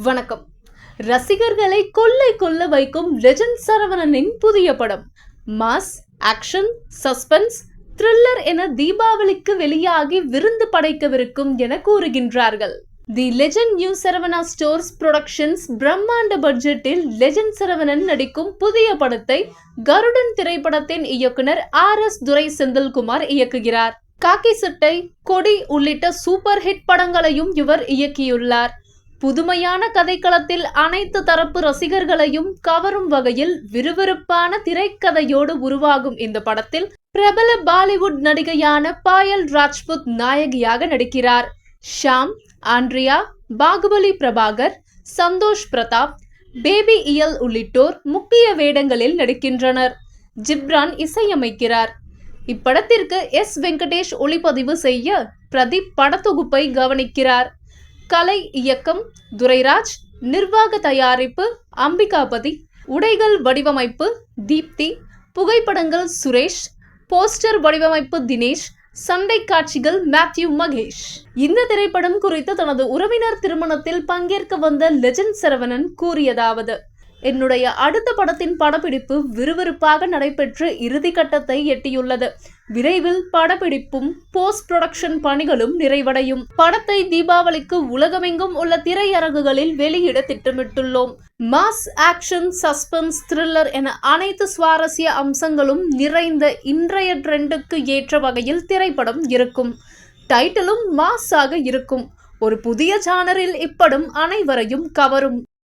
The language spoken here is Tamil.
வணக்கம். ரசிகர்களை கொள்ளை கொள்ள வைக்கும் லெஜண்ட் சரவணனின் புதிய படம் மாஸ், ஆக்ஷன், சஸ்பென்ஸ், த்ரில்லர் என தீபாவளிக்கு வெளியாகி விருந்து படைக்கவிருக்கும் என கூறுகின்றார்கள். தி legend new Saravana stores productions பிரம்மாண்ட பட்ஜெட்டில் லெஜண்ட் சரவணன் நடிக்கும் புதிய படத்தை கருடன் திரைப்படத்தின் இயக்குனர் RS துரை செந்தில்குமார் இயக்குகிறார். காக்கி சட்டை, கொடி உள்ளிட்ட சூப்பர் ஹிட் படங்களையும் இவர் இயக்கியுள்ளார். புதுமையான கதைக்களத்தில் அனைத்து தரப்பு ரசிகர்களையும் கவரும் வகையில் விறுவிறுப்பான திரைக்கதையோடு உருவாகும் இந்த படத்தில் பிரபல பாலிவுட் நடிகையான பாயல் ராஜ்புத் நாயகியாக நடிக்கிறார். ஷாம், ஆண்ட்ரியா, பாகுபலி பிரபாகர், சந்தோஷ் பிரதாப், பேபி இயல் உள்ளிட்டோர் முக்கிய வேடங்களில் நடிக்கின்றனர். ஜிப்ரான் இசையமைக்கிறார். இப்படத்திற்கு வெங்கடேஷ் ஒளிப்பதிவு செய்ய பிரதீப் படத்தொகுப்பை கவனிக்கிறார். கலை இயக்கம் துரைராஜ், நிர்வாக தயாரிப்பு அம்பிகாபதி, உடைகள் வடிவமைப்பு தீப்தி, புகைப்படங்கள் சுரேஷ், போஸ்டர் வடிவமைப்பு தினேஷ், சண்டை காட்சிகள் மேத்யூ மகேஷ். இந்த திரைப்படம் குறித்து தனது உறவினர் திருமணத்தில் பங்கேற்க வந்த லெஜண்ட் சரவணன் கூறியதாவது: என்னுடைய அடுத்த படத்தின் படப்பிடிப்பு விறுவிறுப்பாக நடைபெற்று இறுதிக்கட்டத்தை எட்டியுள்ளது. விரைவில் படப்பிடிப்பும் போஸ்ட் புரொடக்ஷன் பணிகளும் நிறைவடையும். படத்தை தீபாவளிக்கு உலகமெங்கும் உள்ள திரையரங்குகளில் வெளியிட திட்டமிட்டுள்ளோம். மாஸ், ஆக்ஷன், சஸ்பென்ஸ், த்ரில்லர் என அனைத்து சுவாரஸ்ய அம்சங்களும் நிறைந்த இன்றைய ட்ரெண்டுக்கு ஏற்ற வகையில் திரைப்படம் இருக்கும். டைட்டிலும் மாஸாக இருக்கும். ஒரு புதிய ஜானரில் இப்படம் அனைவரையும் கவரும்.